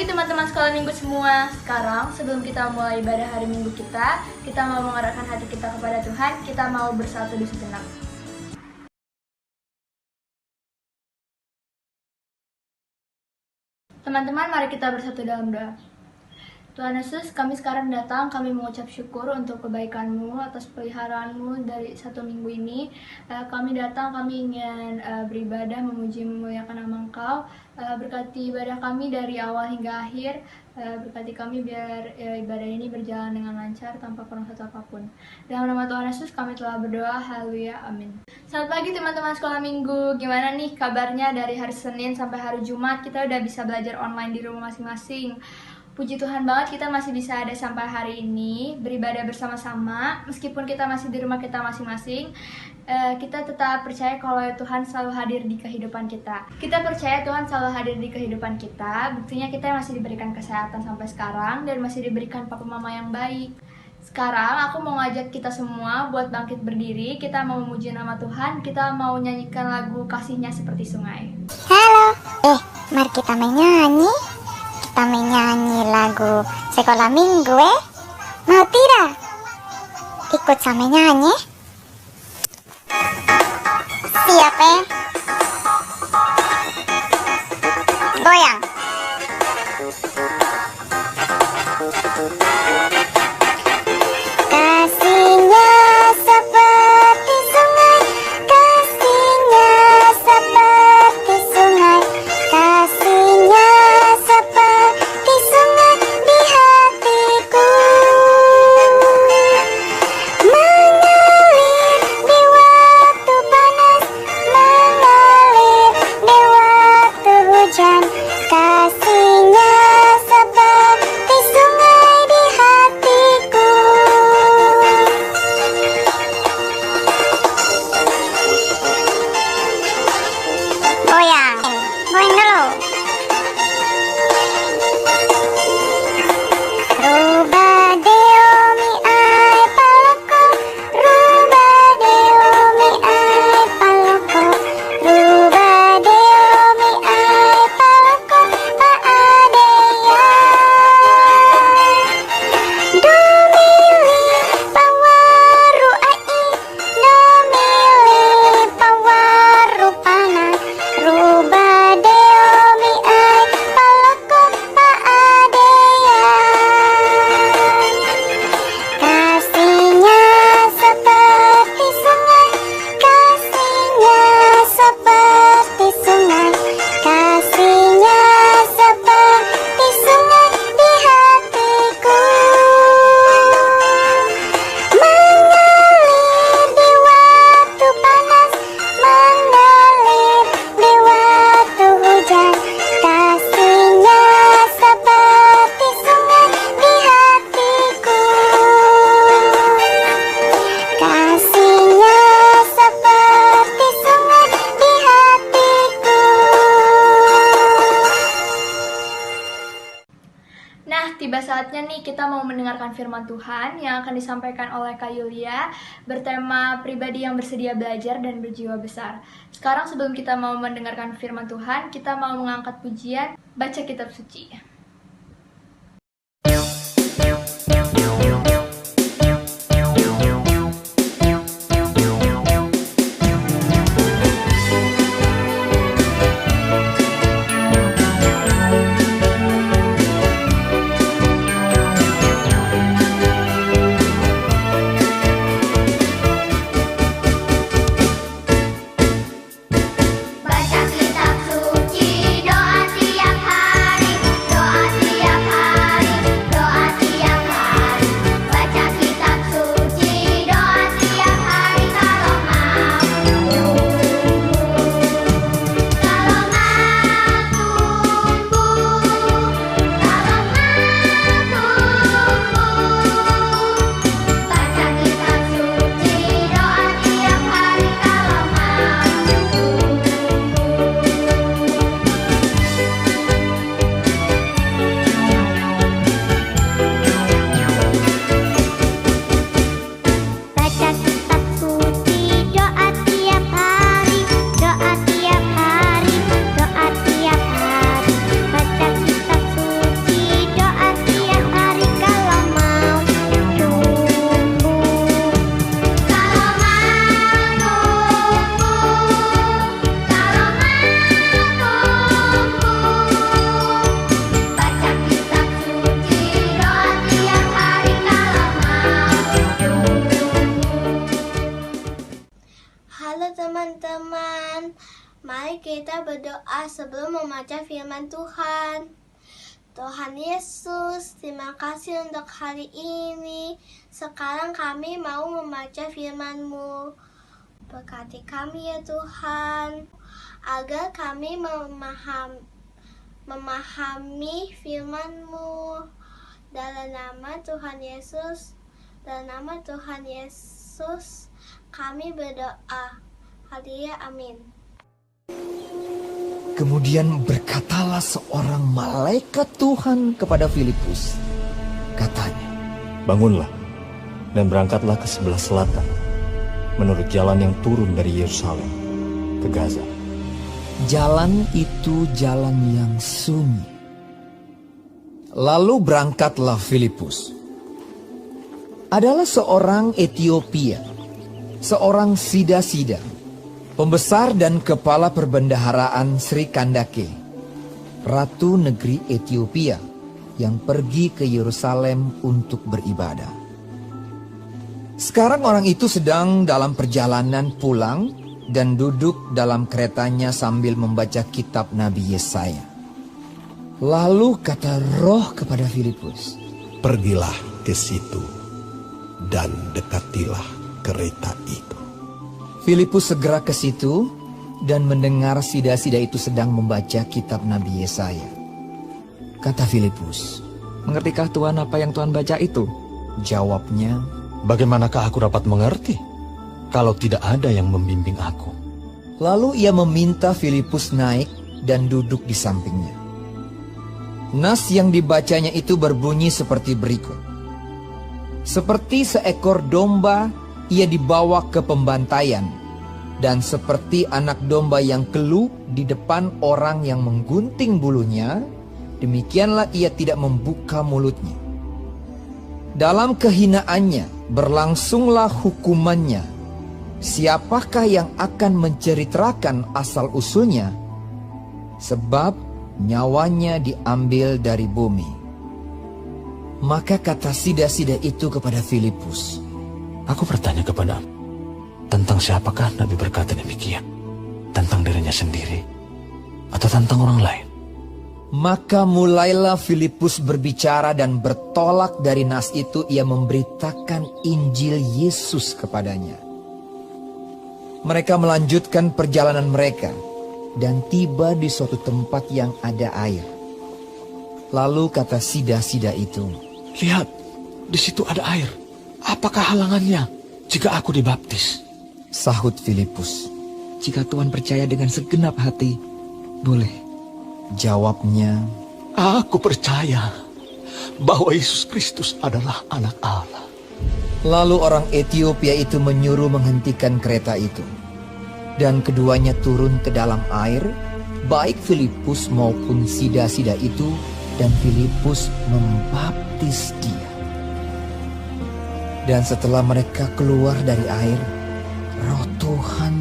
pagi teman-teman sekolah minggu semua. Sekarang sebelum kita mulai ibadah hari minggu kita mau mengarahkan hati kita kepada Tuhan. Kita mau bersatu di sejenak. Teman-teman, mari kita bersatu dalam doa. Tuhan Yesus, kami sekarang datang, kami mengucap syukur untuk kebaikan-Mu atas peliharaanmu dari satu minggu ini. Kami datang, kami ingin beribadah, memuji, memuliakan nama Engkau. Berkati ibadah kami dari awal hingga akhir. Berkati kami biar ibadah ini berjalan dengan lancar tanpa kurang satu apapun. Dalam nama Tuhan Yesus kami telah berdoa, haleluya, amin. Selamat pagi teman-teman sekolah minggu. Gimana nih kabarnya dari hari Senin sampai hari Jumat? Kita udah bisa belajar online di rumah masing-masing. Puji Tuhan banget kita masih bisa ada sampai hari ini, beribadah bersama-sama. Meskipun kita masih di rumah kita masing-masing, kita tetap percaya kalau Tuhan selalu hadir di kehidupan kita. Kita percaya Tuhan selalu hadir di kehidupan kita. Buktinya kita masih diberikan kesehatan sampai sekarang dan masih diberikan papa mama yang baik. Sekarang aku mau ngajak kita semua buat bangkit berdiri. Kita mau memuji nama Tuhan. Kita mau nyanyikan lagu Kasihnya Seperti Sungai. Halo, mari kita menyanyi. Kita menyanyi lagu sekolah minggu, mau tidak? Ikut sama nyanyi. Siap, goyang. Kasihnya seperti sungai, kasihnya seperti sungai, kasihnya seperti sungai di hatiku, mengalir di waktu panas, mengalir di waktu hujan. Kasihnya seperti sungai di hatiku. Goyang, goyang dulu. Ruba deo mi ai paloko, ruba deo mi ai paloko, ruba deo mi ai paloko, pa adeya. Do mili pawaru ai, do mili pawaru pana, ruba deo mi ai paloko, pa adeya. Kasihnya seperti sungai, kasihnya seperti sungai, kasihnya seperti sungai di hatiku, mengalir di waktu panas, mengalir di waktu hujan. Kasihnya seperti sungai di hatiku, kasihnya seperti sungai di hatiku. Nah, tiba saatnya nih kita mau mendengarkan firman Tuhan yang akan disampaikan oleh Kak Yulia bertema pribadi yang bersedia belajar dan berjiwa besar. Sekarang sebelum kita mau mendengarkan firman Tuhan, kita mau mengangkat pujian baca kitab suci. Baca kitab suci, doa tiap hari, doa berdoa sebelum membaca firman Tuhan. Tuhan Yesus, terima kasih untuk hari ini. Sekarang kami mau membaca firman-Mu. Berkati kami ya Tuhan, agar kami memahami firman-Mu. Dalam nama Tuhan Yesus, kami berdoa. Haleluya, amin. Kemudian berkatalah seorang malaikat Tuhan kepada Filipus. Katanya, bangunlah dan berangkatlah ke sebelah selatan, menurut jalan yang turun dari Yerusalem ke Gaza. jalan itu jalan yang sunyi. Lalu berangkatlah Filipus. Adalah seorang Etiopia, seorang sida-sida, pembesar dan kepala perbendaharaan Sri Kandake, ratu negeri Etiopia yang pergi ke Yerusalem untuk beribadah. Sekarang orang itu sedang dalam perjalanan pulang dan duduk dalam keretanya sambil membaca kitab Nabi Yesaya. Lalu kata Roh kepada Filipus, "Pergilah ke situ dan dekatilah kereta itu." Filipus segera ke situ dan mendengar sida-sida itu sedang membaca kitab Nabi Yesaya. Kata Filipus, "Mengertikah Tuhan apa yang Tuhan baca itu?" Jawabnya, "Bagaimanakah aku dapat mengerti kalau tidak ada yang membimbing aku?" Lalu ia meminta Filipus naik dan duduk di sampingnya. Nas yang dibacanya itu berbunyi seperti berikut. Seperti seekor domba ia dibawa ke pembantaian, dan seperti anak domba yang keluh di depan orang yang menggunting bulunya, demikianlah ia tidak membuka mulutnya. Dalam kehinaannya berlangsunglah hukumannya. Siapakah yang akan menceritakan asal-usulnya? Sebab nyawanya diambil dari bumi. Maka kata sida-sida itu kepada Filipus, "Aku bertanya kepadamu, tentang siapakah Nabi berkata demikian? Tentang dirinya sendiri atau tentang orang lain?" Maka mulailah Filipus berbicara dan bertolak dari nas itu ia memberitakan Injil Yesus kepadanya. Mereka melanjutkan perjalanan mereka dan tiba di suatu tempat yang ada air. Lalu kata sida-sida itu, "Lihat, di situ ada air. Apakah halangannya jika aku dibaptis?" Sahut Filipus, "Jika Tuhan percaya dengan segenap hati, boleh." Jawabnya, "Aku percaya bahwa Yesus Kristus adalah anak Allah." Lalu orang Etiopia itu menyuruh menghentikan kereta itu. Dan keduanya turun ke dalam air, baik Filipus maupun sida-sida itu, dan Filipus membaptis dia. Dan setelah mereka keluar dari air, Roh Tuhan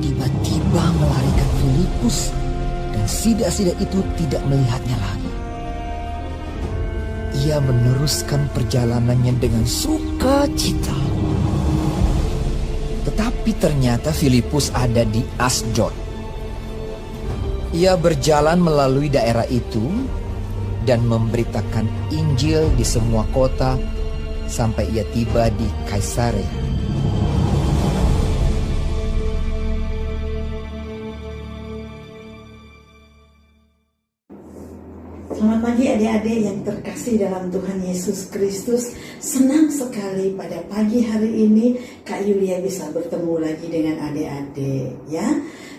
tiba-tiba melarikan Filipus, dan sida-sida itu tidak melihatnya lagi. Ia meneruskan perjalanannya dengan sukacita. Tetapi ternyata Filipus ada di Asdod. Ia berjalan melalui daerah itu dan memberitakan Injil di semua kota sampai ia tiba di Kaisarea. Selamat pagi adik-adik yang terkasih dalam Tuhan Yesus Kristus. Senang sekali pada pagi hari ini Kak Yulia bisa bertemu lagi dengan adik-adik ya.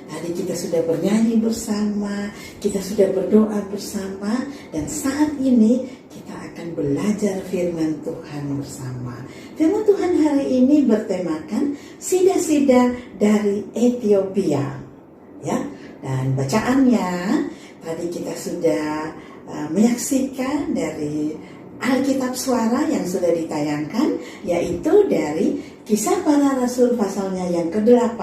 Tadi kita sudah bernyanyi bersama, kita sudah berdoa bersama, dan saat ini kita akan belajar firman Tuhan bersama. Firman Tuhan hari ini bertemakan sida-sida dari Etiopia ya. Dan bacaannya tadi kita sudah menyaksikan dari Alkitab Suara yang sudah ditayangkan, yaitu dari Kisah Para Rasul pasalnya yang ke-8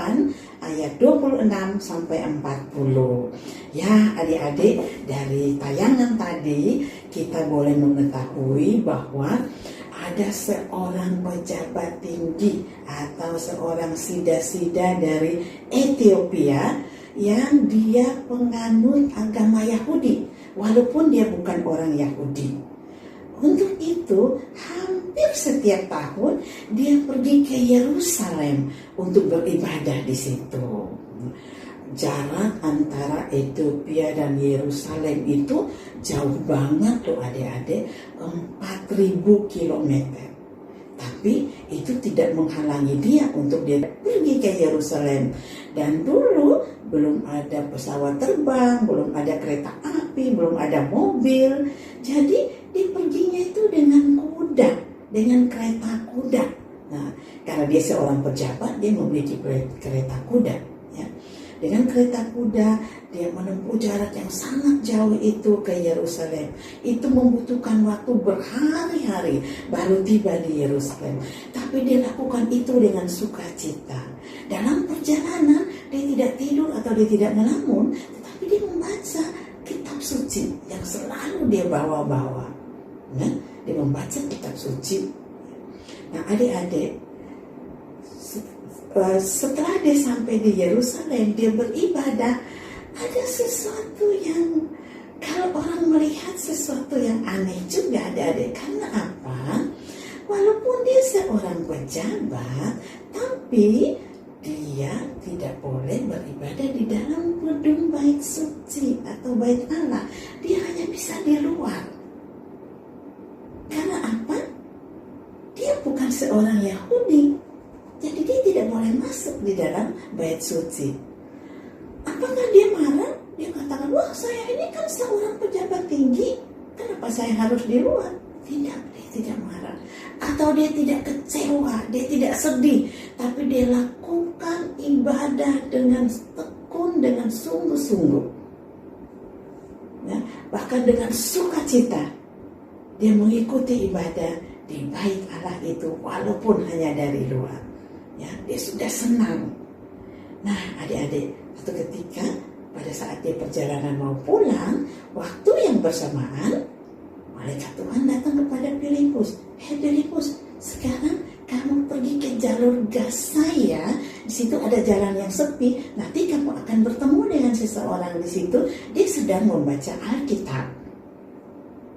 ayat 26 sampai 40. Ya adik-adik, dari tayangan tadi kita boleh mengetahui bahwa ada seorang pejabat tinggi atau seorang sida-sida dari Etiopia yang dia penganut agama Yahudi, walaupun dia bukan orang Yahudi. Untuk itu, hampir setiap tahun dia pergi ke Yerusalem untuk beribadah di situ. Jarak antara Ethiopia dan Yerusalem itu jauh banget tuh adik-adik, 4.000 kilometer. Tapi itu tidak menghalangi dia untuk dia pergi ke Yerusalem. Dan dulu belum ada pesawat terbang, belum ada kereta api, belum ada mobil. Jadi dia perginya itu dengan kuda, dengan kereta kuda. Nah, karena dia seorang pejabat, dia memiliki kereta kuda. Ya. Dengan kereta kuda, dia menempuh jarak yang sangat jauh itu ke Yerusalem. Itu membutuhkan waktu berhari-hari baru tiba di Yerusalem. Tapi dia lakukan itu dengan sukacita. Dalam perjalanan, dia tidak tidur atau dia tidak ngelamun, tetapi dia membaca kitab suci yang selalu dia bawa-bawa. Nah, dia membaca kitab suci. Nah, adik-adik, setelah dia sampai di Yerusalem, dia beribadah. Ada sesuatu yang, kalau orang melihat sesuatu yang aneh juga adik-adik. Karena apa? Walaupun dia seorang pejabat, tapi dia tidak boleh beribadah di dalam gedung bait suci atau bait Allah. Dia hanya bisa di luar. Karena apa? Dia bukan seorang Yahudi. Jadi dia tidak boleh masuk di dalam bait suci. Apakah dia marah? Dia katakan, wah saya ini kan seorang pejabat tinggi, kenapa saya harus di luar? Tidak, dia tidak marah. Atau dia tidak kecewa, dia tidak sedih. Tapi dia lakukan ibadah dengan tekun, dengan sungguh-sungguh. Ya, bahkan dengan sukacita. Dia mengikuti ibadah di bait Allah itu walaupun hanya dari luar. Ya, dia sudah senang. Nah, adik-adik, satu ketika pada saat dia perjalanan mau pulang, waktu yang bersamaan, malaikat Tuhan datang kepada Filipus. Filipus, sekarang kamu pergi ke jalur Gaza ya. Di situ ada jalan yang sepi. Nanti kamu akan bertemu dengan seseorang di situ. Dia sedang membaca Alkitab.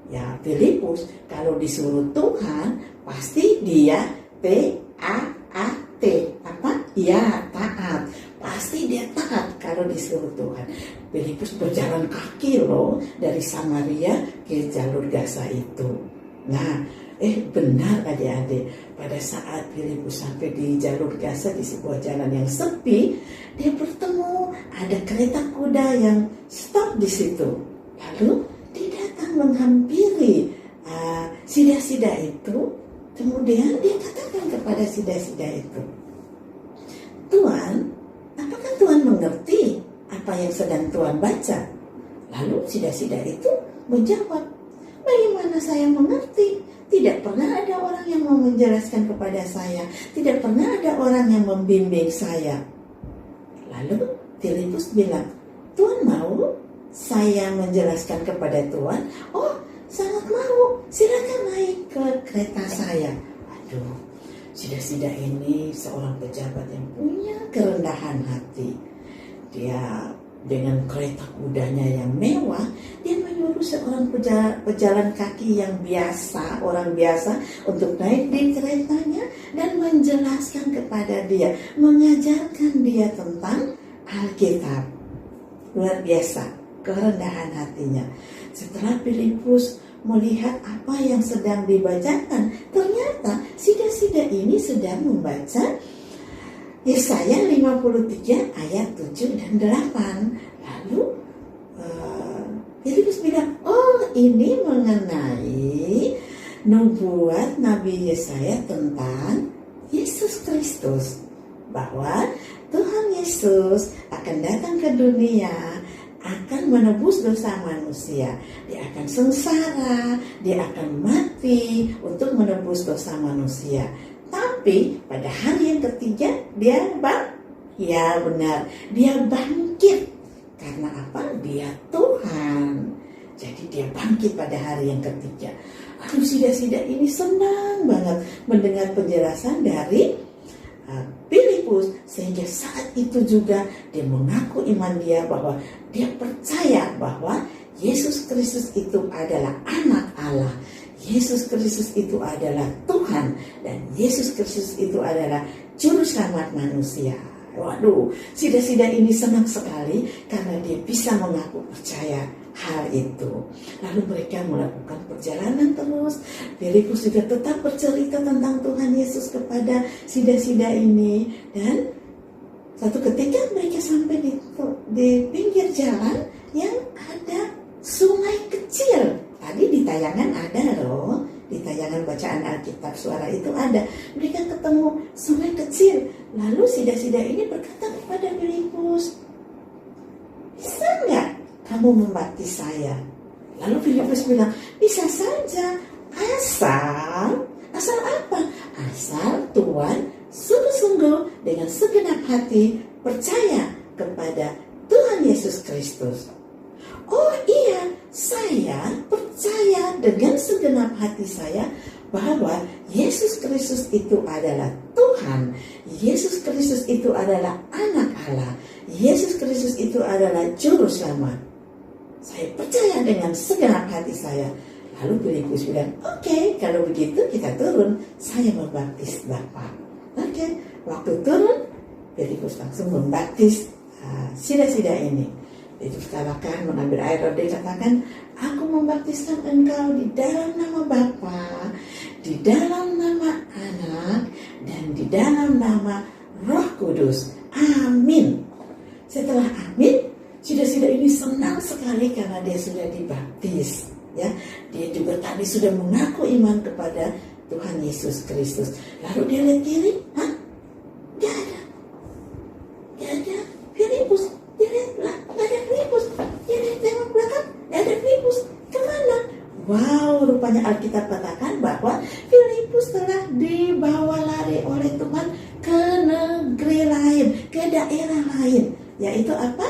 Ya, Filipus kalau disuruh Tuhan pasti dia T-A-A-T. Apa? Ya, taat. Pasti dia taat kalau disuruh Tuhan. Filipus berjalan kaki loh dari Samaria ke jalur Gaza itu. Nah, benar adik-adik, pada saat Filipus sampai di jalur Gaza di sebuah jalan yang sepi, dia bertemu ada kereta kuda yang stop di situ. Lalu dia datang menghampiri sida-sida itu. Kemudian dia katakan kepada sida-sida itu, Tuan, apakah Tuhan mengerti apa yang sedang Tuan baca? Lalu sida-sida itu menjawab, bagaimana saya mengerti? Tidak pernah ada orang yang mau menjelaskan kepada saya. Tidak pernah ada orang yang membimbing saya. Lalu Filipus bilang, Tuan mau saya menjelaskan kepada Tuan? Oh, sangat mau. Silakan naik ke kereta saya. Aduh, sida-sida ini seorang pejabat yang punya kerendahan hati. Dia dengan kereta kudanya yang mewah, dia menyuruh seorang pejalan kaki yang biasa, orang biasa, untuk naik di keretanya dan menjelaskan kepada dia, mengajarkan dia tentang Alkitab. Luar biasa kerendahan hatinya. Setelah Filipus melihat apa yang sedang dibacakan, ternyata sida-sida ini sedang membaca Yesaya 53 ayat 7 dan 8. Lalu Filipus bilang, oh ini mengenai nubuat Nabi Yesaya tentang Yesus Kristus, bahwa Tuhan Yesus akan datang ke dunia, akan menebus dosa manusia. Dia akan sengsara, dia akan mati untuk menebus dosa manusia. Tapi pada hari yang ketiga dia ya benar, dia bangkit. Karena apa? Dia Tuhan. Jadi dia bangkit pada hari yang ketiga. Aduh, sida-sida ini senang banget mendengar penjelasan dari Filipus sehingga saat itu juga dia mengaku iman dia bahwa dia percaya bahwa Yesus Kristus itu adalah anak Allah. Yesus Kristus itu adalah Tuhan dan Yesus Kristus itu adalah juru selamat manusia. Waduh, sida-sida ini senang sekali karena dia bisa mengaku percaya hal itu. Lalu mereka melakukan perjalanan terus. Filipus juga tetap bercerita tentang Tuhan Yesus kepada sida-sida ini. Dan satu ketika mereka sampai di pinggir jalan yang ada sungai kecil. Tadi di tayangan ada loh. Di tayangan bacaan Alkitab suara itu ada. Mereka ketemu sungai kecil. Lalu sida-sida ini berkata kepada Filipus, bisa nggak kamu membaptis saya? Lalu Filipus bilang, bisa saja. Asal apa? Asal Tuhan sungguh-sungguh dengan segenap hati percaya kepada Tuhan Yesus Kristus. Oh iya, saya percaya dengan segenap hati saya bahwa Yesus Kristus itu adalah Tuhan. Yesus Kristus itu adalah anak Allah. Yesus Kristus itu adalah juru selamat. Saya percaya dengan segenap hati saya. Lalu Filipus bilang, oke, kalau begitu kita turun. Saya membaptis Bapak. Oke, waktu turun, Filipus langsung membaptis sida-sida ini. Itu katakan mengambil air dan dia katakan, aku membaptiskan engkau di dalam nama Bapa, di dalam nama Anak, dan di dalam nama Roh Kudus. Amin. Setelah amin, sida-sida ini senang sekali karena dia sudah dibaptis. Ya, dia juga tadi sudah mengaku iman kepada Tuhan Yesus Kristus. Lalu dia lihat kiri, Gak ada Filipus. Dia lihat gak ada Filipus. Dia lihat tengok belakang, gak ada Filipus. Kemana? Wow, rupanya Alkitab katakan bahwa Filipus telah dibawa lari oleh Tuhan ke negeri lain, ke daerah lain. Yaitu apa?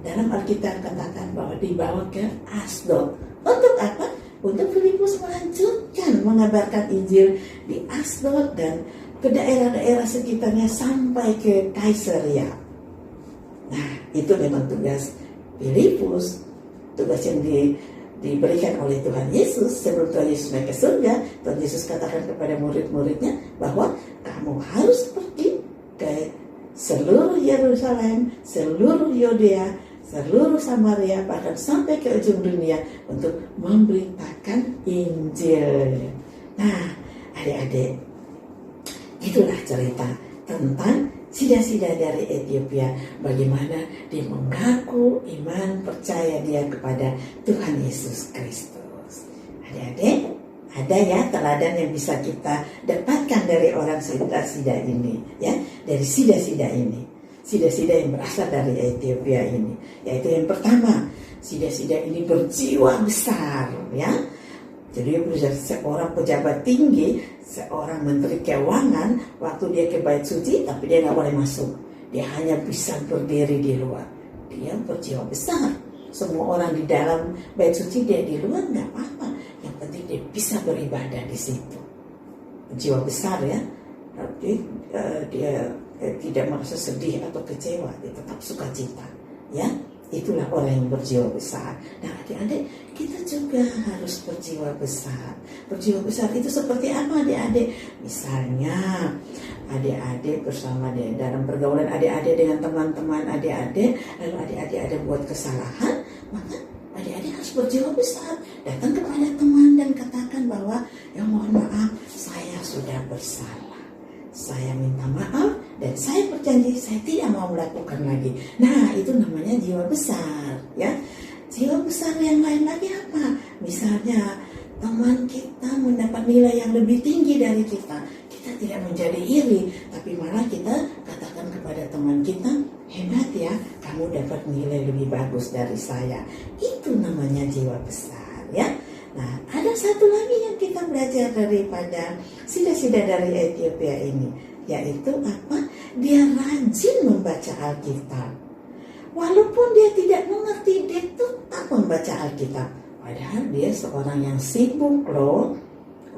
Dalam Alkitab katakan bahwa dibawa ke Asdod. Untuk apa? Untuk Filipus melanjutkan mengabarkan Injil di Asdod dan ke daerah-daerah sekitarnya sampai ke Kaisaria. Nah, itu memang tugas Filipus, tugas yang diberikan oleh Tuhan Yesus. Sebelum Tuhan Yesus naik ke surga, Tuhan Yesus katakan kepada murid-muridnya bahwa kamu harus pergi ke seluruh Yerusalem, seluruh Yudea, seluruh Samaria, bahkan sampai ke ujung dunia untuk memberitakan Injil. Nah, adik-adik, itulah cerita tentang sida-sida dari Ethiopia, bagaimana dia mengaku iman percaya dia kepada Tuhan Yesus Kristus. Adik-adik, ada ya teladan yang bisa kita dapatkan dari orang sida-sida ini, ya, dari sida-sida ini, sida-sida yang berasal dari Ethiopia ini. Yaitu yang pertama, sida-sida ini berjiwa besar, ya. Jadi seorang pejabat tinggi, seorang menteri keuangan, waktu dia ke bait suci, tapi dia nggak boleh masuk. Dia hanya bisa berdiri di luar. Dia berjiwa besar. Semua orang di dalam bait suci, dia di luar nggak apa-apa. Yang penting dia bisa beribadah di situ. Jiwa besar ya. Jadi dia tidak merasa sedih atau kecewa, dia tetap sukacita. Ya. Itulah orang yang berjiwa besar. Nah, adik-adik, kita juga harus berjiwa besar. Berjiwa besar itu seperti apa, adik-adik? Misalnya, adik-adik bersama dalam pergaulan adik-adik dengan teman-teman adik-adik, lalu adik-adik ada buat kesalahan, maka adik-adik harus berjiwa besar. Datang kepada teman dan katakan bahwa, ya mohon maaf, saya sudah bersalah. Saya minta maaf dan saya berjanji saya tidak mau melakukan lagi. Nah, itu namanya jiwa besar, ya. Jiwa besar yang lain lagi apa? Misalnya teman kita mendapat nilai yang lebih tinggi dari kita. Kita tidak menjadi iri, tapi malah kita katakan kepada teman kita, hebat ya, kamu dapat nilai lebih bagus dari saya. Itu namanya jiwa besar, ya. Nah, ada satu lagi yang kita belajar daripada sida-sida dari Ethiopia ini, yaitu apa? Dia rajin membaca Alkitab. Walaupun dia tidak mengerti, dia tetap membaca Alkitab. Padahal dia seorang yang sibuk loh.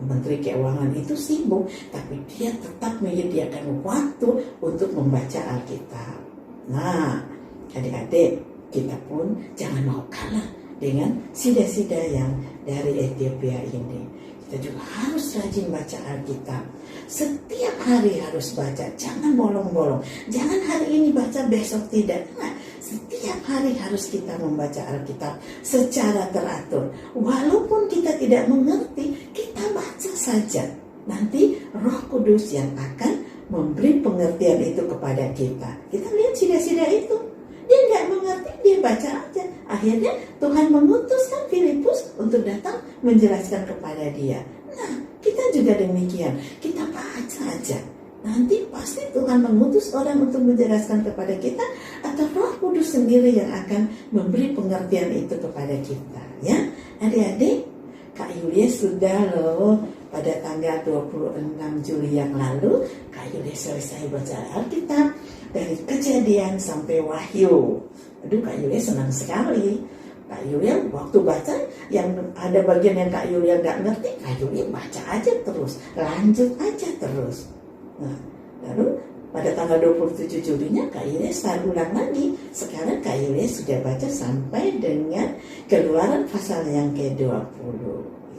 Menteri Keuangan itu sibuk, tapi dia tetap menyediakan waktu untuk membaca Alkitab. Nah, adik-adik, kita pun jangan mau kalah dengan sida-sida yang dari Ethiopia ini. Kita juga harus rajin baca Alkitab. Setiap hari harus baca, jangan bolong-bolong. Jangan hari ini baca, besok tidak. Nah, setiap hari harus kita membaca Alkitab secara teratur. Walaupun kita tidak mengerti, kita baca saja. Nanti Roh Kudus yang akan memberi pengertian itu kepada kita. Kita lihat sida-sida itu. Dia nggak mengerti, dia baca aja. Akhirnya Tuhan mengutuskan Filipus untuk datang menjelaskan kepada dia. Nah, kita juga demikian. Kita baca aja. Nanti pasti Tuhan mengutus orang untuk menjelaskan kepada kita, atau Roh Kudus sendiri yang akan memberi pengertian itu kepada kita. Ya, adik-adik, Kak Yulia sudah loh pada tanggal 26 Juli yang lalu, Kak Yulia selesai baca Alkitab dari Kejadian sampai Wahyu. Aduh, Kak Yulia senang sekali. Kak Yulia waktu baca, yang ada bagian yang Kak Yulia nggak ngerti, Kak Yulia baca aja terus, lanjut aja terus. Nah, lalu pada tanggal 27 Julinya Kak Yulia start ulang lagi. Sekarang Kak Yulia sudah baca sampai dengan Keluaran pasal yang ke-20.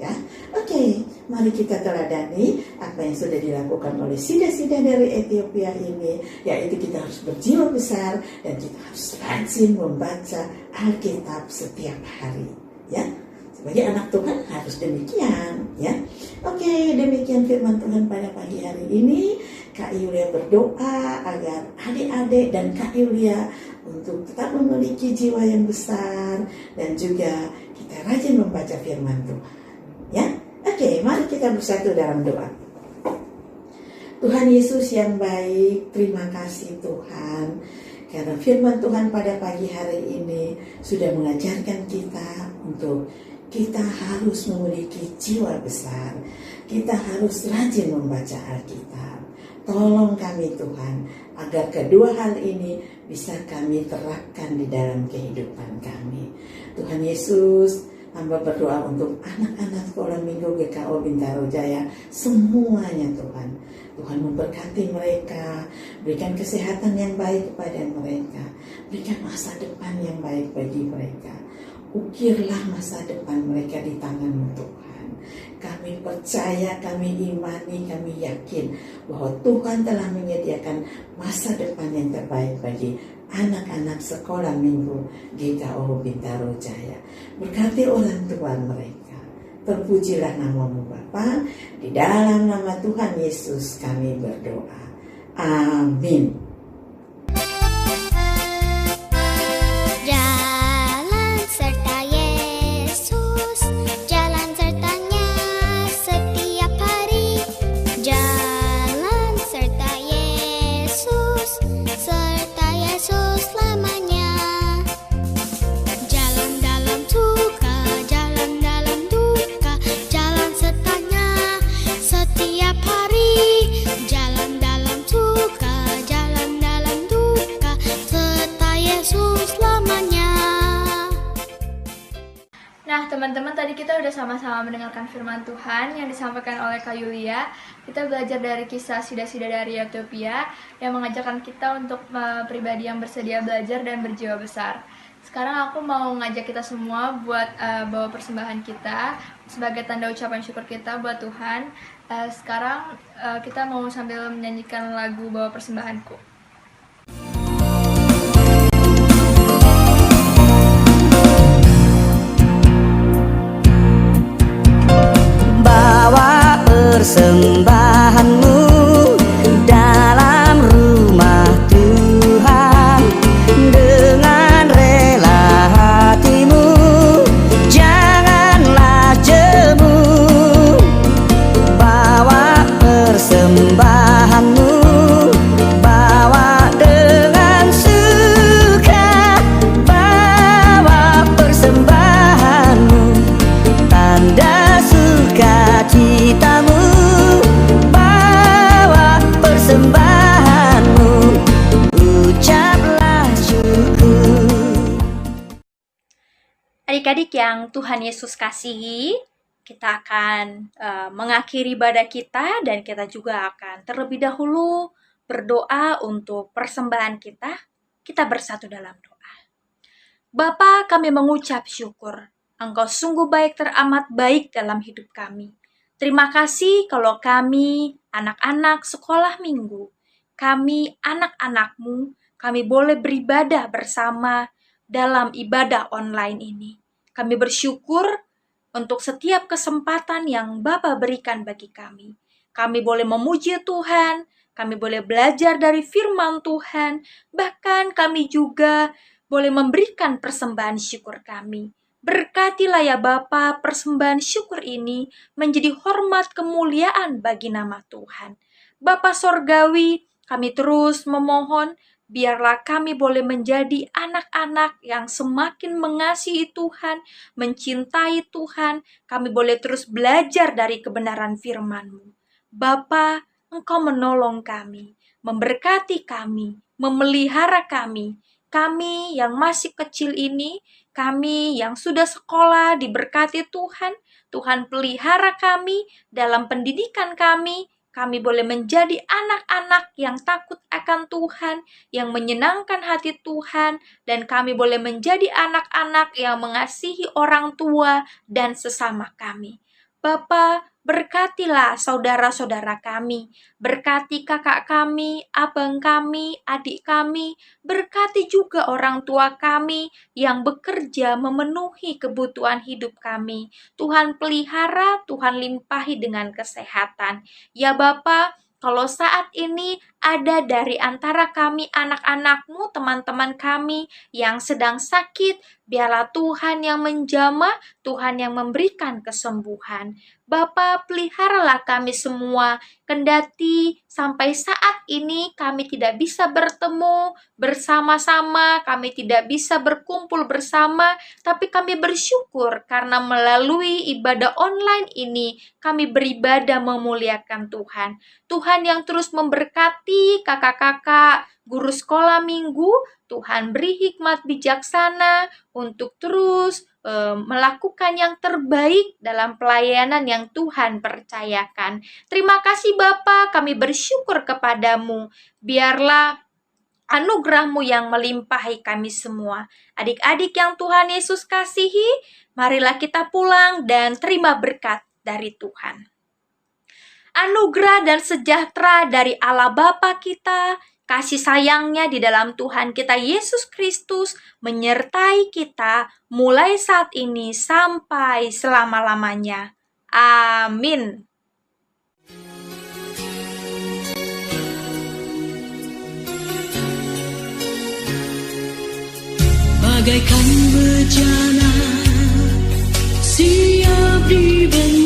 Ya, oke, mari kita teladani apa yang sudah dilakukan oleh sida-sida dari Ethiopia ini, yaitu kita harus berjiwa besar dan kita harus rajin membaca Alkitab setiap hari. Ya, sebagai anak Tuhan harus demikian. Ya, oke, demikian firman Tuhan pada pagi hari ini. Kak Yulia berdoa agar adik-adik dan Kak Yulia untuk tetap memiliki jiwa yang besar dan juga kita rajin membaca firman Tuhan. Ya, oke, mari kita bersatu dalam doa. Tuhan Yesus yang baik, terima kasih Tuhan, karena firman Tuhan pada pagi hari ini sudah mengajarkan kita untuk kita harus memiliki jiwa besar. Kita harus rajin membaca Alkitab. Tolong kami Tuhan, agar kedua hal ini bisa kami terapkan di dalam kehidupan kami. Tuhan Yesus, hamba berdoa untuk anak-anak sekolah minggu GKO Bintaro Jaya semuanya Tuhan. Tuhan memberkati mereka, berikan kesehatan yang baik kepada mereka, berikan masa depan yang baik bagi mereka. Ukirlah masa depan mereka di tangan-Mu Tuhan. Kami percaya, kami imani, kami yakin bahwa Tuhan telah menyediakan masa depan yang terbaik bagi anak-anak sekolah minggu GKO Bintaro Jaya. Berkati orang tua mereka. Terpujilah nama-Mu Bapa. Di dalam nama Tuhan Yesus kami berdoa. Amin. Jalan serta Yesus, jalan sertanya setiap hari. Jalan serta Yesus, serta Yesus selamanya. Jalan dalam suka, jalan dalam duka, jalan sertanya setiap hari. Jalan dalam suka, jalan dalam duka, serta Yesus selamanya. Nah, teman-teman, tadi kita udah sama-sama mendengarkan firman Tuhan yang disampaikan oleh Kak Yulia. Kita belajar dari kisah sida-sida dari Ethiopia yang mengajarkan kita untuk pribadi yang bersedia belajar dan berjiwa besar. Sekarang aku mau ngajak kita semua buat bawa persembahan kita sebagai tanda ucapan syukur kita buat Tuhan. Sekarang kita mau sambil menyanyikan lagu Bawa Persembahanku. Bawa persembahanmu dalam rumah Tuhan dengan rela hatimu, janganlah jemu. Bawa persembahanmu, bawa dengan suka, bawa persembahanmu, tanda sukacitamu, bawa persembahanmu, ucaplah syukur. Adik-adik yang Tuhan Yesus kasihi, kita akan mengakhiri ibadah kita dan kita juga akan terlebih dahulu berdoa untuk persembahan kita. Kita bersatu dalam doa. Bapa, kami mengucap syukur. Engkau sungguh baik, teramat baik dalam hidup kami. Terima kasih kalau kami, anak-anak sekolah minggu, kami anak-anak-Mu, kami boleh beribadah bersama dalam ibadah online ini. Kami bersyukur untuk setiap kesempatan yang Bapa berikan bagi kami. Kami boleh memuji Tuhan, kami boleh belajar dari firman Tuhan, bahkan kami juga boleh memberikan persembahan syukur kami. Berkatilah ya Bapa persembahan syukur ini menjadi hormat kemuliaan bagi nama Tuhan. Bapa Sorgawi, kami terus memohon, biarlah kami boleh menjadi anak-anak yang semakin mengasihi Tuhan, mencintai Tuhan. Kami boleh terus belajar dari kebenaran firman-Mu. Bapa, Engkau menolong kami, memberkati kami, memelihara kami. Kami yang masih kecil ini, kami yang sudah sekolah diberkati Tuhan. Tuhan pelihara kami dalam pendidikan kami. Kami boleh menjadi anak-anak yang takut akan Tuhan, yang menyenangkan hati Tuhan, dan kami boleh menjadi anak-anak yang mengasihi orang tua dan sesama kami. Bapa, berkatilah saudara-saudara kami, berkati kakak kami, abang kami, adik kami, berkati juga orang tua kami yang bekerja memenuhi kebutuhan hidup kami. Tuhan pelihara, Tuhan limpahi dengan kesehatan. Ya Bapa, kalau saat ini ada dari antara kami anak-anak-Mu, teman-teman kami yang sedang sakit, biarlah Tuhan yang menjamah, Tuhan yang memberikan kesembuhan. Bapa, peliharalah kami semua, kendati sampai saat ini kami tidak bisa bertemu bersama-sama, kami tidak bisa berkumpul bersama, tapi kami bersyukur karena melalui ibadah online ini, kami beribadah memuliakan Tuhan. Tuhan yang terus memberkati kakak-kakak, guru sekolah minggu, Tuhan beri hikmat bijaksana untuk terus melakukan yang terbaik dalam pelayanan yang Tuhan percayakan. Terima kasih Bapa, kami bersyukur kepadamu. Biarlah anugerah-Mu yang melimpahi kami semua. Adik-adik yang Tuhan Yesus kasihi, marilah kita pulang dan terima berkat dari Tuhan. Anugerah dan sejahtera dari Allah Bapa kita, kasih sayangnya di dalam Tuhan kita Yesus Kristus menyertai kita mulai saat ini sampai selama-lamanya. Amin. Bagaikan bejana siap dibentang.